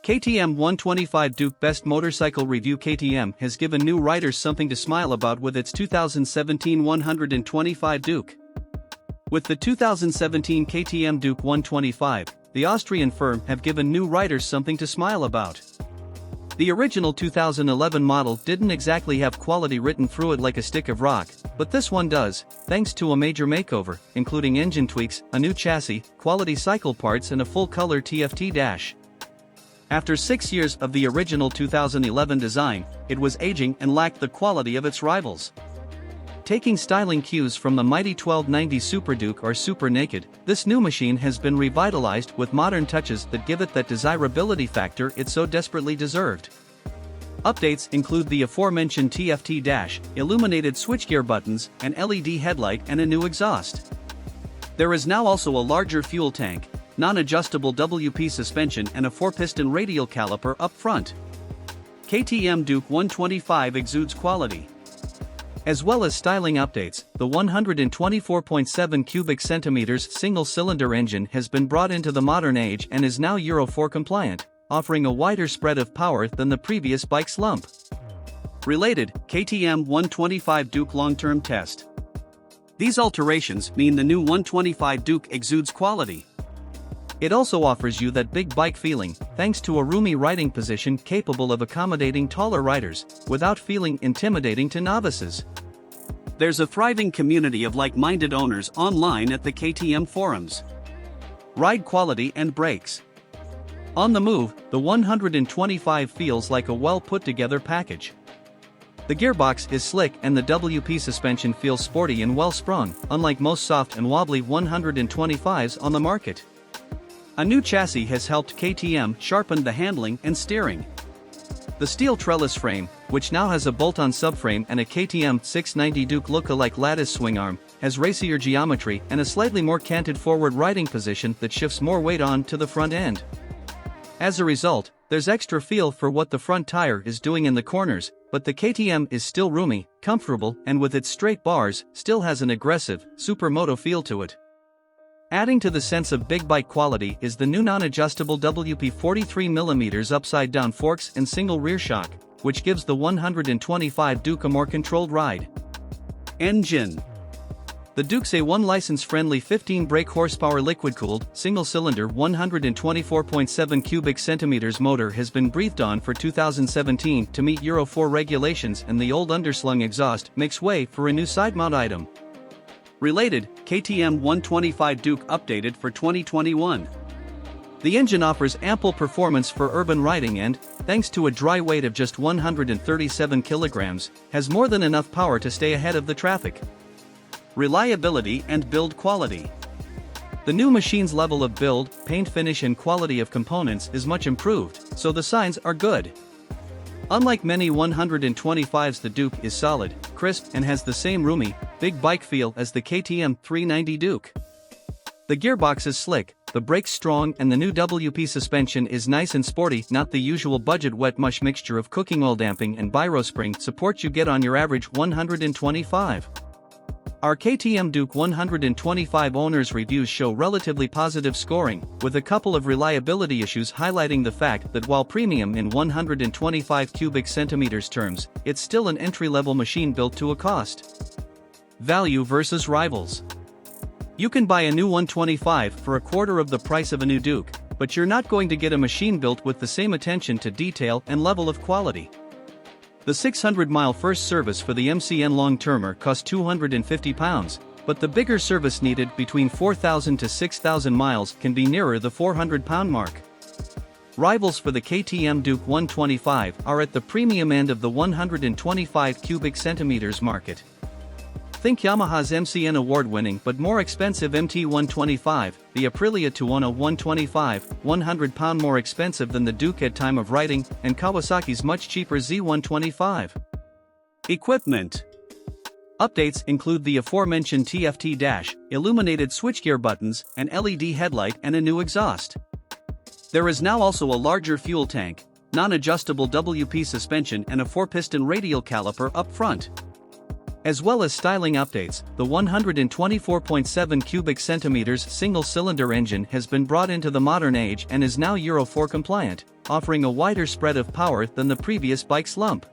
KTM 125 Duke Best Motorcycle Review. KTM has given new riders something to smile about with its 2017 125 Duke. With the 2017 KTM Duke 125, the Austrian firm have given new riders something to smile about. The original 2011 model didn't exactly have quality written through it like a stick of rock, but this one does, thanks to a major makeover, including engine tweaks, a new chassis, quality cycle parts and a full-color TFT dash. After 6 years of the original 2011 design, it was aging and lacked the quality of its rivals. Taking styling cues from the mighty 1290 Super Duke or Super Naked, this new machine has been revitalized with modern touches that give it that desirability factor it so desperately deserved. Updates include the aforementioned TFT dash, illuminated switchgear buttons, an LED headlight and a new exhaust. There is now also a larger fuel tank, non-adjustable WP suspension and a four-piston radial caliper up front. KTM Duke 125 exudes quality. As well as styling updates, the 124.7 cubic centimeters single-cylinder engine has been brought into the modern age and is now Euro 4 compliant, offering a wider spread of power than the previous bike's lump. Related, KTM 125 Duke long-term test. These alterations mean the new 125 Duke exudes quality. It also offers you that big bike feeling, thanks to a roomy riding position capable of accommodating taller riders, without feeling intimidating to novices. There's a thriving community of like-minded owners online at the KTM forums. Ride quality and brakes. On the move, the 125 feels like a well-put-together package. The gearbox is slick and the WP suspension feels sporty and well-sprung, unlike most soft and wobbly 125s on the market. A new chassis has helped KTM sharpen the handling and steering. The steel trellis frame, which now has a bolt-on subframe and a KTM 690 Duke look-alike lattice swing arm, has racier geometry and a slightly more canted forward riding position that shifts more weight on to the front end. As a result, there's extra feel for what the front tire is doing in the corners, but the KTM is still roomy, comfortable and with its straight bars, still has an aggressive, supermoto feel to it. Adding to the sense of big bike quality is the new non-adjustable WP 43mm upside-down forks and single rear shock, which gives the 125 Duke a more controlled ride. Engine. The Duke's A1 license-friendly 15 brake horsepower liquid-cooled, single-cylinder 124.7 cubic centimeters motor has been breathed on for 2017 to meet Euro 4 regulations, and the old underslung exhaust makes way for a new side-mount item. Related, KTM 125 Duke updated for 2021. The engine offers ample performance for urban riding and, thanks to a dry weight of just 137 kilograms, has more than enough power to stay ahead of the traffic. Reliability and build quality. The new machine's level of build, paint finish and quality of components is much improved, so the signs are good. Unlike many 125s, the Duke is solid, crisp and has the same roomy, big bike feel as the KTM 390 Duke. The gearbox is slick, the brakes strong and the new WP suspension is nice and sporty, not the usual budget wet mush mixture of cooking oil damping and Bybre spring support you get on your average 125. Our KTM Duke 125 owners' reviews show relatively positive scoring, with a couple of reliability issues highlighting the fact that while premium in 125 cubic centimeters terms, it's still an entry-level machine built to a cost. Value versus rivals. You can buy a new 125 for a quarter of the price of a new Duke, but you're not going to get a machine built with the same attention to detail and level of quality. The 600-mile first service for the MCN long-termer cost £250, but the bigger service needed between 4,000 to 6,000 miles can be nearer the £400 mark. Rivals for the KTM Duke 125 are at the premium end of the 125 cubic centimeters market. Think Yamaha's MCN award-winning but more expensive MT125, the Aprilia Tuono 125, £100 more expensive than the Duke at time of writing, and Kawasaki's much cheaper Z125. Equipment. Updates include the aforementioned TFT dash, illuminated switchgear buttons, an LED headlight and a new exhaust. There is now also a larger fuel tank, non-adjustable WP suspension and a four-piston radial caliper up front. As well as styling updates, the 124.7 cubic centimeters single-cylinder engine has been brought into the modern age and is now Euro 4 compliant, offering a wider spread of power than the previous bike's lump.